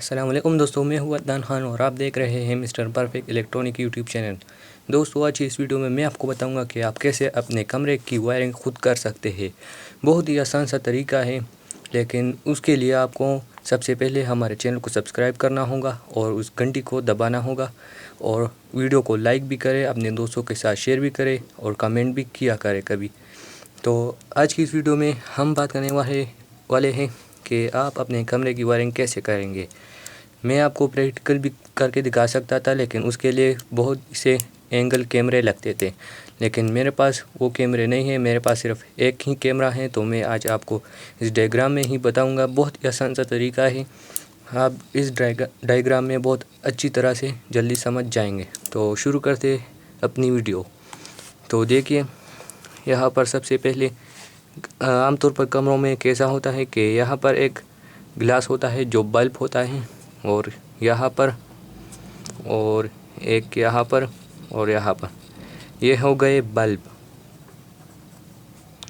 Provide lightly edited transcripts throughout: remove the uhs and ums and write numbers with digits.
अस्सलाम वालेकुम दोस्तों, मैं हूं अदनान खान और आप देख रहे हैं mister perfect electronic YouTube channel. दोस्तों, आज की इस वीडियो में मैं आपको बताऊंगा कि आप कैसे अपने कमरे की वायरिंग खुद कर सकते हैं। बहुत ही आसान सा तरीका है, लेकिन उसके लिए आपको सबसे पहले हमारे चैनल को सब्सक्राइब करना होगा और उस घंटी को दबाना होगा और वीडियो को लाइक भी करें, अपने दोस्तों के साथ शेयर भी करें और कमेंट भी किया करें कभी। तो आज की इस वीडियो में हम बात करने वाले हैं कि आप अपने कमरे की वायरिंग कैसे करेंगे। मैं आपको प्रैक्टिकल भी करके दिखा सकता था, लेकिन उसके लिए बहुत से एंगल कैमरे लगते थे, लेकिन मेरे पास वो कैमरे नहीं है। मेरे पास सिर्फ एक ही कैमरा है, तो मैं आज आपको इस डायग्राम में ही बताऊंगा। बहुत ही आसान सा तरीका है, आप इस डायग्राम में बहुत अच्छी तरह से जल्दी समझ जाएंगे। तो शुरू करते अपनी वीडियो। तो देखिए, यहाँ पर सबसे पहले आमतौर पर कमरों में कैसा होता है कि यहाँ पर एक ग्लास होता है जो बल्ब होता है, और यहाँ पर और एक यहाँ पर और यहाँ पर ये हो गए बल्ब,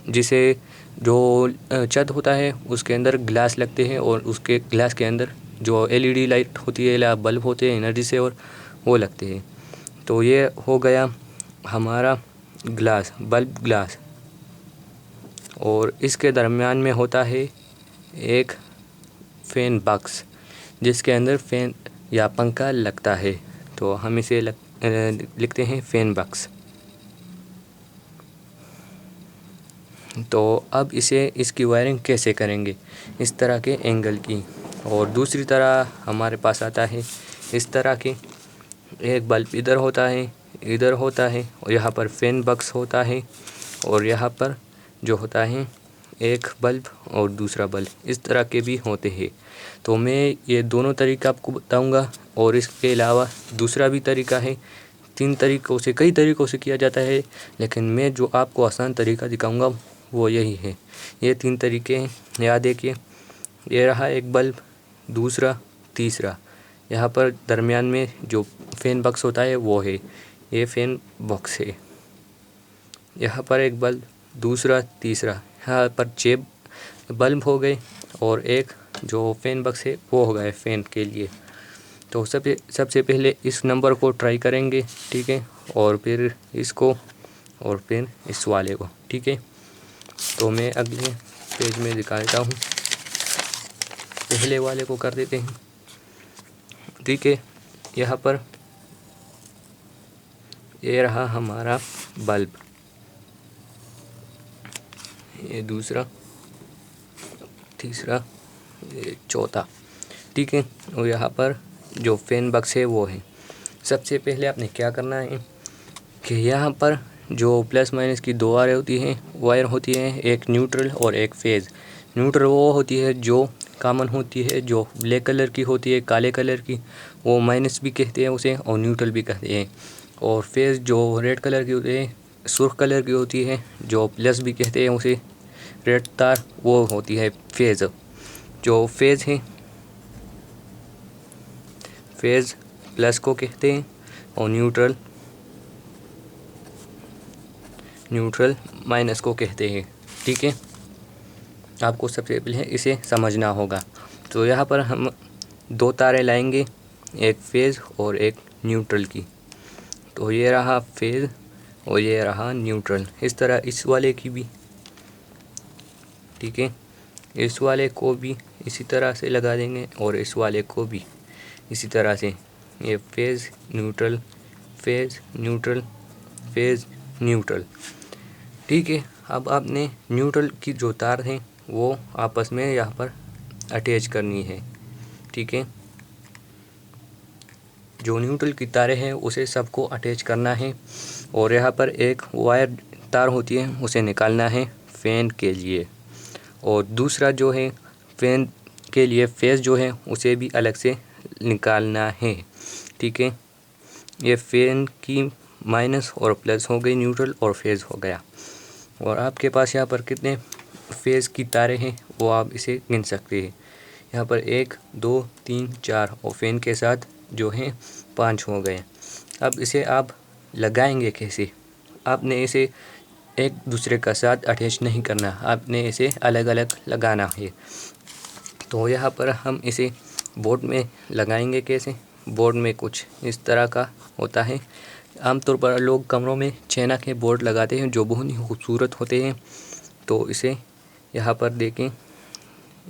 जिसे जो छत होता है उसके अंदर ग्लास लगते हैं और उसके ग्लास के अंदर जो एलईडी लाइट होती है या बल्ब होते हैं एनर्जी से, और वो लगते हैं। तो ये हो गया हमारा ग्लास, बल्ब ग्लास, और इसके दरमियान में होता है एक फ़ैन बॉक्स जिसके अंदर फ़ैन या पंखा लगता है। तो हम इसे लिखते हैं फ़ैन बॉक्स। तो अब इसकी वायरिंग कैसे करेंगे, इस तरह के एंगल की। और दूसरी तरह हमारे पास आता है इस तरह के, एक बल्ब इधर होता है और यहाँ पर फ़ैन बॉक्स होता है, और यहाँ पर जो होता है एक बल्ब और दूसरा बल्ब, इस तरह के भी होते हैं। तो मैं ये दोनों तरीका आपको बताऊंगा, और इसके अलावा दूसरा भी तरीका है। कई तरीक़ों से किया जाता है, लेकिन मैं जो आपको आसान तरीका दिखाऊंगा वो यही है। ये 3 तरीके हैं, याद देखिए। ये रहा एक बल्ब, दूसरा, तीसरा। यहाँ पर दरमियान में जो फ़ैन बॉक्स होता है वो है, ये फ़ैन बॉक्स है। यहाँ पर एक बल्ब, दूसरा, तीसरा। यहाँ पर 6 बल्ब हो गए, और एक जो फ़ैन बॉक्स है वो हो गया फ़ैन के लिए। तो सबसे पहले इस नंबर को ट्राई करेंगे, ठीक है, और फिर इसको, और फिर इस वाले को, ठीक है। तो मैं अगले पेज में दिखा देता हूँ। पहले वाले को कर देते हैं, ठीक है। यहाँ पर ये रहा हमारा बल्ब, ये दूसरा, तीसरा, ये चौथा, ठीक है। और यहाँ पर जो फ़ैन बॉक्स है वो है। सबसे पहले आपने क्या करना है कि यहाँ पर जो प्लस माइनस की 2 वायर होती हैं, एक न्यूट्रल और एक फेज़। न्यूट्रल वो होती है जो कॉमन होती है, जो ब्लैक कलर की होती है, काले कलर की, वो माइनस भी कहते हैं उसे, और न्यूट्रल भी कहते हैं। और फेज़ जो रेड कलर की होती है, सुर्ख कलर की होती है, जो प्लस भी कहते हैं उसे, रेड तार, वो होती है फेज़। जो फेज़ है, फेज़ प्लस को कहते हैं, और न्यूट्रल माइनस को कहते हैं, ठीक है। आपको सबसे पहले इसे समझना होगा। तो यहाँ पर हम 2 तारें लाएंगे, एक फेज़ और एक न्यूट्रल की। तो ये रहा फेज़ और ये रहा न्यूट्रल। इस तरह इस वाले की भी, ठीक है, इस वाले को भी इसी तरह से लगा देंगे, और इस वाले को भी इसी तरह से। ये phase neutral, phase neutral, phase neutral, ठीक है। अब आपने न्यूट्रल की जो तार हैं वो आपस में यहाँ पर अटैच करनी है, ठीक है। जो न्यूट्रल की तारें हैं उसे सबको अटैच करना है, और यहाँ पर एक वायर तार होती है उसे निकालना है फ़ैन के लिए, और दूसरा जो है फ़ैन के लिए फेज़ जो है उसे भी अलग से निकालना है, ठीक है। ये फ़ैन की माइनस और प्लस हो गई, न्यूट्रल और फेज़ हो गया। और आपके पास यहाँ पर कितने फेज़ की तारें हैं वो आप इसे गिन सकते हैं। यहाँ पर 1 2 3 4, और फ़ैन के साथ जो हैं 5 हो गए। अब इसे आप लगाएंगे कैसे? आपने इसे एक दूसरे का साथ अटैच नहीं करना, आपने इसे अलग अलग लगाना है। तो यहाँ पर हम इसे बोर्ड में लगाएंगे कैसे। बोर्ड में कुछ इस तरह का होता है। आमतौर पर लोग कमरों में छैना के बोर्ड लगाते हैं जो बहुत ही खूबसूरत होते हैं। तो इसे यहाँ पर देखें,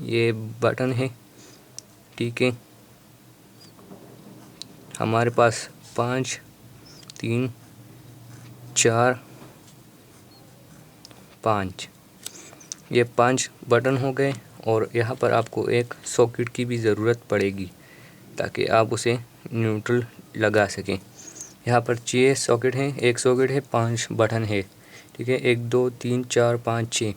ये बटन है, ठीक है। हमारे पास 5 3 4 5 ये 5 बटन हो गए। और यहाँ पर आपको एक सॉकेट की भी ज़रूरत पड़ेगी ताकि आप उसे न्यूट्रल लगा सकें। यहाँ पर 6 सॉकेट हैं, एक सॉकेट है, 5 बटन है, ठीक है। 1 2 3 4 5 6।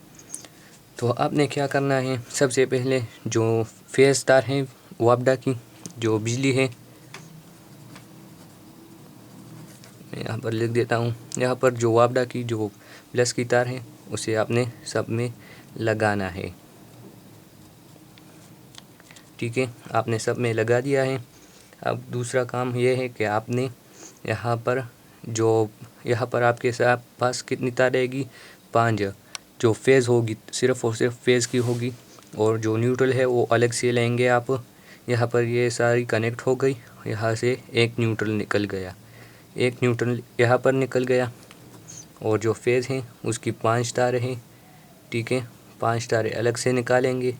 तो आपने क्या करना है, सबसे पहले जो फेस तार है वापडा की जो बिजली है, मैं यहाँ पर लिख देता हूँ। यहाँ पर जो वापडा की जो प्लस की तार है उसे आपने सब में लगाना है, ठीक है। आपने सब में लगा दिया है। अब दूसरा काम ये है कि आपने यहाँ पर आपके पास कितनी तार रहेगी, 5। जो फेज़ होगी सिर्फ़ और सिर्फ फेज़ की होगी, और जो न्यूट्रल है वो अलग से लेंगे आप। यहाँ पर ये सारी कनेक्ट हो गई। यहाँ से एक न्यूट्रल निकल गया, एक न्यूट्रल यहाँ पर निकल गया। और जो फेज़ हैं उसकी 5 तारें हैं, ठीक है। 5 तारें अलग से निकालेंगे।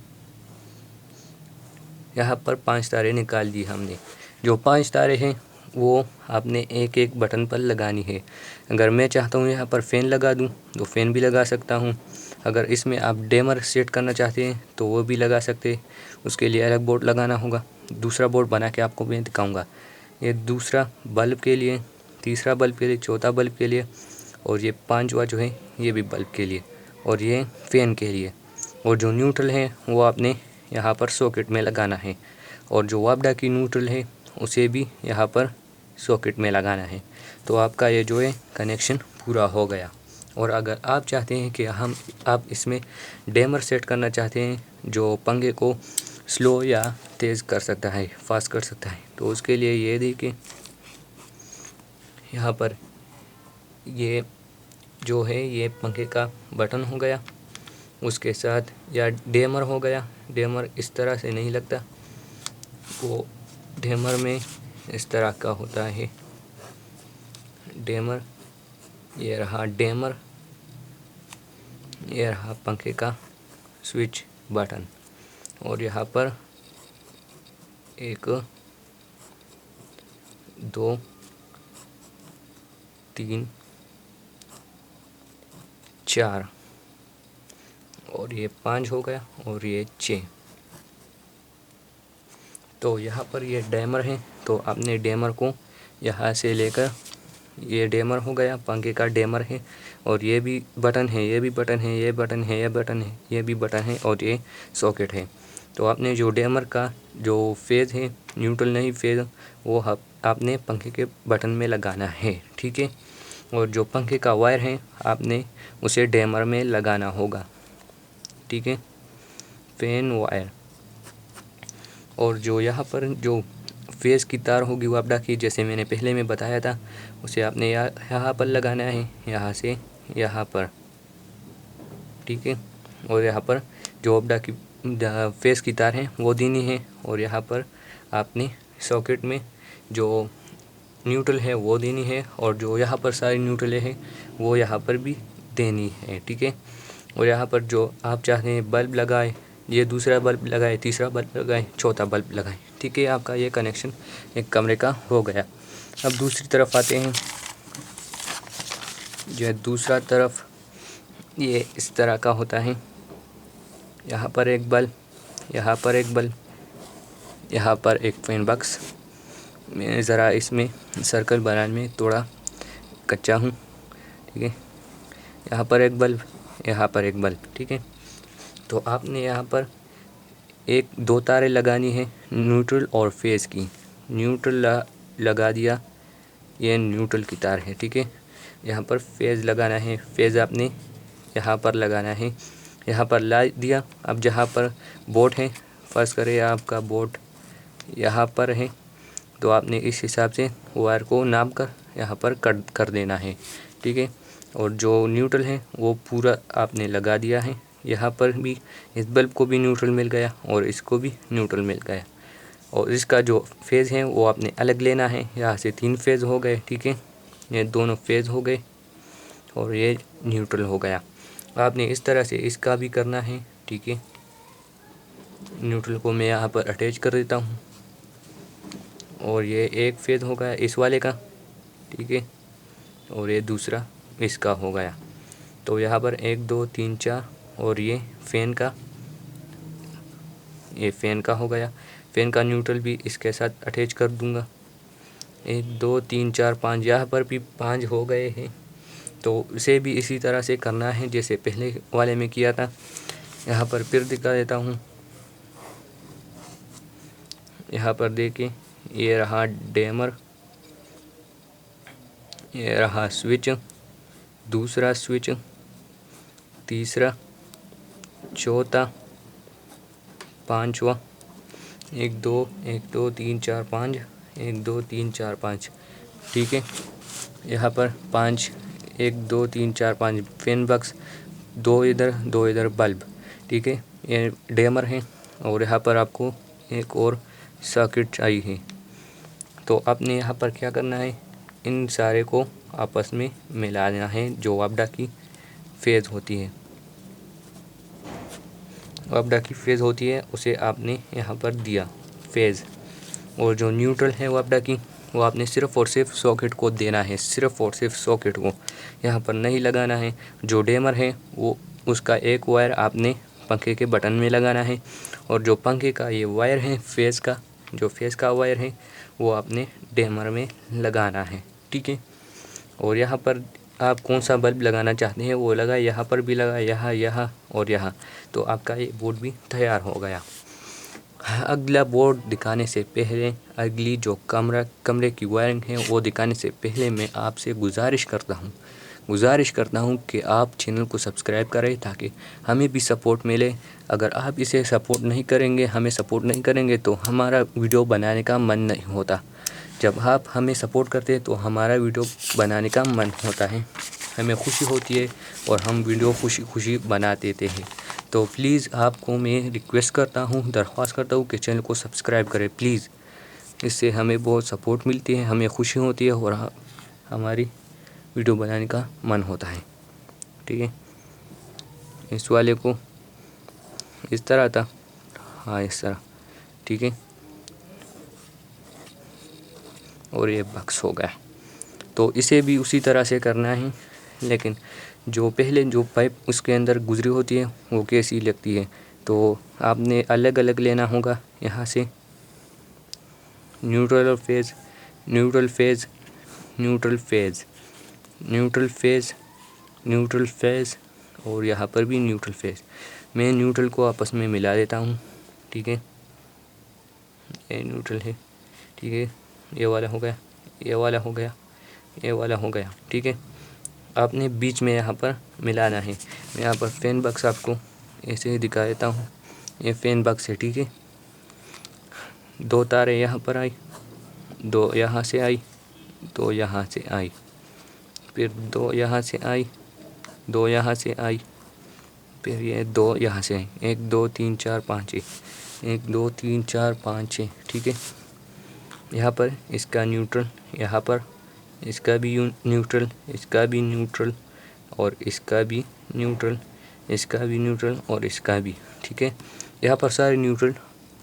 यहाँ पर 5 तारें निकाल दी हमने। जो 5 तारें हैं वो आपने एक एक बटन पर लगानी है। अगर मैं चाहता हूँ यहाँ पर फ़ैन लगा दूँ तो फ़ैन भी लगा सकता हूँ। अगर इसमें आप डेमर सेट करना चाहते हैं तो वो भी लगा सकते हैं। उसके लिए अलग बोर्ड लगाना होगा। दूसरा बोर्ड बना के आपको मैं दिखाऊँगा। ये दूसरा बल्ब के लिए, तीसरा बल्ब के लिए, चौथा बल्ब के लिए, और ये 5वां जो है ये भी बल्ब के लिए, और ये फ़ैन के लिए। और जो न्यूट्रल है वो आपने यहाँ पर सॉकेट में लगाना है। और जो वापडा की न्यूट्रल है उसे भी यहाँ पर सॉकेट में लगाना है। तो आपका ये जो है कनेक्शन पूरा हो गया। और अगर आप चाहते हैं कि आप इसमें डेमर सेट करना चाहते हैं जो पंखे को स्लो या तेज़ कर सकता है, फास्ट कर सकता है, तो उसके लिए ये देखिए, यहाँ पर ये जो है ये पंखे का बटन हो गया, उसके साथ या डेमर हो गया। डेमर इस तरह से नहीं लगता, वो डेमर में इस तरह का होता है डेमर। ये रहा डेमर, ये रहा पंखे का स्विच बटन। और यहाँ पर 1 2 3 4 और ये 5 हो गया, और ये 6। तो यहाँ पर ये डेमर है, तो आपने डेमर को यहाँ से लेकर, ये डेमर हो गया, पंखे का डेमर है। और ये भी बटन है, ये भी बटन है, ये बटन है, ये बटन है, ये भी बटन है, और ये सॉकेट है। तो आपने जो डेमर का जो फेज़ है, न्यूट्रल नहीं फेज़, वो आपने पंखे के बटन में लगाना है, ठीक है। और जो पंखे का वायर है आपने उसे डेमर में लगाना होगा, ठीक है, फैन वायर। और जो यहाँ पर जो फेज़ की तार होगी वापडा की, जैसे मैंने पहले में बताया था, उसे आपने यहाँ पर लगाना है, यहाँ से यहाँ पर, ठीक है। और यहाँ पर जो वापडा की फेज़ की तार है वो देनी है। और यहाँ पर आपने सॉकेट में जो न्यूट्रल है वो देनी है, और जो यहाँ पर सारी न्यूट्रल है वो यहाँ पर भी देनी है, ठीक है। और यहाँ पर जो आप चाहते हैं बल्ब लगाए, ये दूसरा बल्ब लगाए, तीसरा बल्ब लगाए, चौथा बल्ब लगाए, ठीक है। आपका ये कनेक्शन एक कमरे का हो गया। अब दूसरी तरफ आते हैं। जो दूसरा तरफ ये इस तरह का होता है। यहाँ पर एक बल्ब, यहाँ पर एक बल्ब, यहाँ पर एक फैन बॉक्स। मैं ज़रा इसमें सर्कल बनाने में थोड़ा कच्चा हूँ, ठीक है। यहाँ पर एक बल्ब, यहाँ पर एक बल्ब, ठीक है। तो आपने यहाँ पर 1-2 तारें लगानी है न्यूट्रल और फेज़ की। न्यूट्रल लगा दिया, ये न्यूट्रल की तार है, ठीक है। यहाँ पर फेज़ लगाना है, फेज़ आपने यहाँ पर लगाना है, यहाँ पर ला दिया। अब जहाँ पर बोर्ड है, फर्ज करें आपका बोर्ड यहाँ पर है, तो आपने इस हिसाब से वायर को नाप कर यहाँ पर कट कर देना है, ठीक है। और जो न्यूट्रल है वो पूरा आपने लगा दिया है। यहाँ पर भी इस बल्ब को भी न्यूट्रल मिल गया और इसको भी न्यूट्रल मिल गया। اور اس کا جو فیز ہے وہ آپ نے الگ لینا ہے۔ یہاں سے 3 فیز ہو گئے، ٹھیک ہے، یہ دونوں فیز ہو گئے اور یہ نیوٹرل ہو گیا۔ آپ نے اس طرح سے اس کا بھی کرنا ہے، ٹھیک ہے۔ نیوٹرل کو میں یہاں پر اٹیچ کر دیتا ہوں اور یہ ایک فیز ہو گیا اس والے کا، ٹھیک ہے، اور یہ دوسرا اس کا ہو گیا۔ تو یہاں پر 1 2 3 4 اور یہ فین کا ہو گیا۔ فین کا نیوٹرل بھی اس کے ساتھ اٹیچ کر دوں گا۔ 1 2 3 4 5، یہاں پر بھی 5 ہو گئے ہیں۔ تو اسے بھی اسی طرح سے کرنا ہے جیسے پہلے والے میں کیا تھا۔ یہاں پر پھر دکھا دیتا ہوں، یہاں پر دیکھیں، یہ رہا ڈیمر، یہ رہا سوئچ، دوسرا سوئچ، تیسرا، چوتھا، پانچواں، 1 2 1 2 3 4 5، 1 2 3 4 5، ٹھیک ہے۔ یہاں پر 5 1 2 3 4 5 فین باکس، 2 ادھر بلب، ٹھیک ہے، یہ ڈیمر ہے۔ اور یہاں پر آپ کو ایک اور ساکٹ چاہیے۔ تو آپ نے یہاں پر کیا کرنا ہے، ان سارے کو آپس میں ملانا ہے۔ جو وابڈا کی فیز ہوتی ہے، وابڈا کی فیز ہوتی ہے، اسے آپ نے یہاں پر دیا فیز، اور جو نیوٹرل ہے وابڈا کی، وہ آپ نے صرف اور صرف ساکٹ کو دینا ہے، صرف اور صرف ساکٹ کو، یہاں پر نہیں لگانا ہے۔ جو ڈیمر ہے وہ اس کا ایک وائر آپ نے پنکھے کے بٹن میں لگانا ہے، اور جو پنکھے کا یہ وائر ہے فیز کا، جو فیز کا وائر ہے وہ آپ نے ڈیمر میں لگانا ہے، ٹھیک ہے۔ اور یہاں پر آپ کون سا بلب لگانا چاہتے ہیں وہ لگا، یہاں پر بھی لگا، یہاں اور یہاں، تو آپ کا یہ بورڈ بھی تیار ہو گیا۔ اگلا بورڈ دکھانے سے پہلے، اگلی جو کمرے کی وائرنگ ہے وہ دکھانے سے پہلے میں آپ سے گزارش کرتا ہوں کہ آپ چینل کو سبسکرائب کریں تاکہ ہمیں بھی سپورٹ ملے۔ اگر آپ اسے سپورٹ نہیں کریں گے، ہمیں سپورٹ نہیں کریں گے، تو ہمارا ویڈیو بنانے کا من نہیں ہوتا۔ جب آپ ہمیں سپورٹ کرتے ہیں تو ہمارا ویڈیو بنانے کا من ہوتا ہے، ہمیں خوشی ہوتی ہے اور ہم ویڈیو خوشی بنا دیتے ہیں۔ تو پلیز آپ کو میں ریکویسٹ کرتا ہوں، درخواست کرتا ہوں کہ چینل کو سبسکرائب کریں پلیز۔ اس سے ہمیں بہت سپورٹ ملتی ہے، ہمیں خوشی ہوتی ہے اور ہماری ویڈیو بنانے کا من ہوتا ہے، ٹھیک ہے۔ اس والے کو اس طرح تھا، ہاں اس طرح، ٹھیک ہے، اور یہ باکس ہو گیا۔ تو اسے بھی اسی طرح سے کرنا ہے، لیکن جو پہلے جو پائپ اس کے اندر گزری ہوتی ہے وہ کیسی لگتی ہے، تو آپ نے الگ الگ لینا ہوگا۔ یہاں سے neutral phase, neutral phase, neutral phase, neutral phase, neutral phase, اور یہاں پر بھی نیوٹرل فیز۔ میں نیوٹرل کو آپس میں ملا دیتا ہوں، ٹھیک ہے، یہ نیوٹرل ہے، ٹھیک ہے، یہ والا ہو گیا، یہ والا ہو گیا، یہ والا ہو گیا، ٹھیک ہے۔ آپ نے بیچ میں یہاں پر ملانا ہے۔ میں یہاں پر فین باکس آپ کو ایسے ہی دکھا دیتا ہوں، یہ فین باکس ہے، ٹھیک ہے۔ 2 تاریں یہاں پر آئی، 2 یہاں سے آئی، 2 یہاں سے آئی، پھر 2 یہاں سے آئی، 2 یہاں سے آئی، پھر یہ 2 یہاں سے آئی، 1 2 3 4 5 1 2 3 4 5 ٹھیک ہے۔ یہاں پر اس کا نیوٹرل، یہاں پر اس کا بھی نیوٹرل، اس کا بھی نیوٹرل، اور اس کا بھی نیوٹرل، اس کا بھی نیوٹرل، اور اس کا بھی، ٹھیک ہے۔ یہاں پر سارے نیوٹرل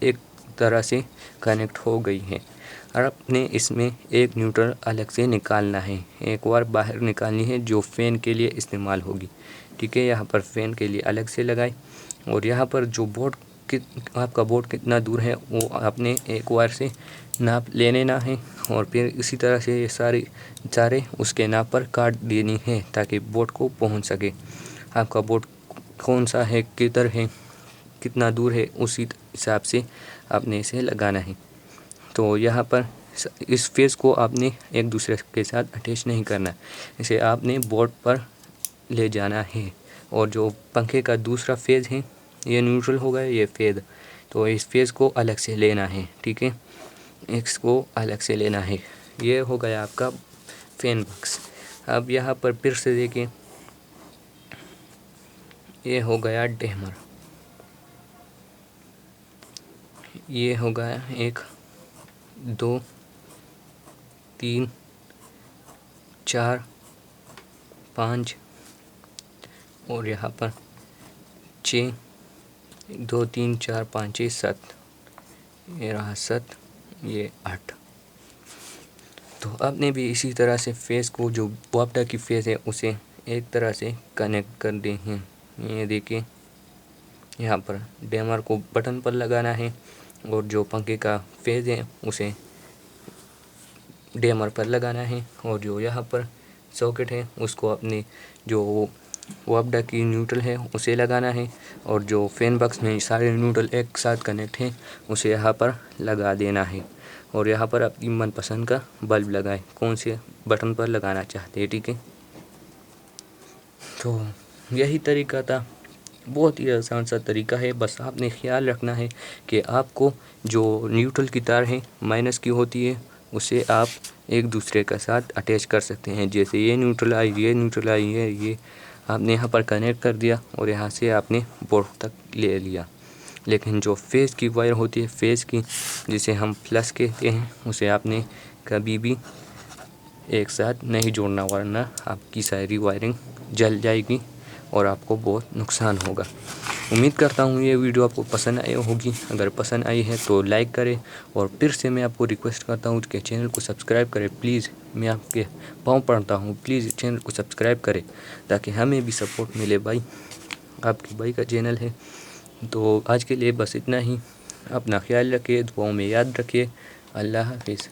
ایک طرح سے کنیکٹ ہو گئی ہیں، اور اب نے اس میں ایک نیوٹرل الگ سے نکالنا ہے، ایک بار باہر نکالنی ہے جو فین کے لیے استعمال ہوگی، ٹھیک ہے۔ یہاں پر فین کے لیے الگ سے لگائی، اور یہاں پر جو بورڈ آپ کا بورڈ کتنا دور ہے وہ آپ نے ایک وائر سے ناپ لے لینا ہے، اور پھر اسی طرح سے یہ سارے اس کے ناپ پر کاٹ دینی ہے تاکہ بورڈ کو پہنچ سکے۔ آپ کا بورڈ کون سا ہے، کدھر ہے، کتنا دور ہے، اسی حساب سے آپ نے اسے لگانا ہے۔ تو یہاں پر اس فیز کو آپ نے ایک دوسرے کے ساتھ اٹیچ نہیں کرنا، اسے آپ نے بورڈ پر لے جانا ہے۔ اور جو پنکھے کا دوسرا فیز ہے، یہ نیوٹرل ہوگا، یہ فیز، تو اس فیز کو الگ سے لینا ہے، ٹھیک ہے، اس کو الگ سے لینا ہے۔ یہ ہو گیا آپ کا فین باکس۔ اب یہاں پر پھر سے دیکھیں، یہ ہو گیا ڈیمر، یہ ہو گیا ایک 2 3 4 5 اور यहाँ پر 6 2 3 4 5 6 7 یہ رہا 7 یہ 8۔ تو آپ نے بھی اسی طرح سے فیس کو جو واپڈا کی فیس ہے اسے ایک طرح سے کنیکٹ کر دیں ہیں۔ یہ دیکھیں یہاں پر ڈیمر کو بٹن پر لگانا ہے اور جو پنکھے کا فیس ہے اسے ڈیمر پر لگانا ہے، اور جو یہاں پر ساکٹ ہے اس کو اپنے جو واپڈا کی نیوٹرل ہے اسے لگانا ہے، اور جو فین باکس میں سارے نیوٹرل ایک ساتھ کنیکٹ ہیں اسے یہاں پر لگا دینا ہے، اور یہاں پر اپنی من پسند کا بلب لگائیں، کون سے بٹن پر لگانا چاہتے ہیں، ٹھیک ہے۔ تو یہی طریقہ تھا، بہت ہی آسان سا طریقہ ہے، بس آپ نے خیال رکھنا ہے کہ آپ کو جو نیوٹرل کی تار ہے مائنس کی ہوتی ہے اسے آپ ایک دوسرے کے ساتھ اٹیچ کر سکتے ہیں، جیسے یہ نیوٹرل آئی، یہ نیوٹرل آئی ہے، یہ آپ نے یہاں پر کنیکٹ کر دیا اور یہاں سے آپ نے بورڈ تک لے لیا۔ لیکن جو فیس کی وائر ہوتی ہے، فیس کی جسے ہم پلس کہتے ہیں، اسے آپ نے کبھی بھی ایک ساتھ نہیں جوڑنا، ورنہ آپ کی ساری وائرنگ جل جائے گی اور آپ کو بہت نقصان ہوگا۔ امید کرتا ہوں یہ ویڈیو آپ کو پسند آئی ہوگی، اگر پسند آئی ہے تو لائک کریں، اور پھر سے میں آپ کو ریکویسٹ کرتا ہوں کہ چینل کو سبسکرائب کریں پلیز، میں آپ کے پاؤں پڑتا ہوں، پلیز چینل کو سبسکرائب کریں تاکہ ہمیں بھی سپورٹ ملے بھائی، آپ کے بھائی کا چینل ہے۔ تو آج کے لیے بس اتنا ہی، اپنا خیال رکھیے، دعاؤں میں یاد رکھیے، اللہ حافظ۔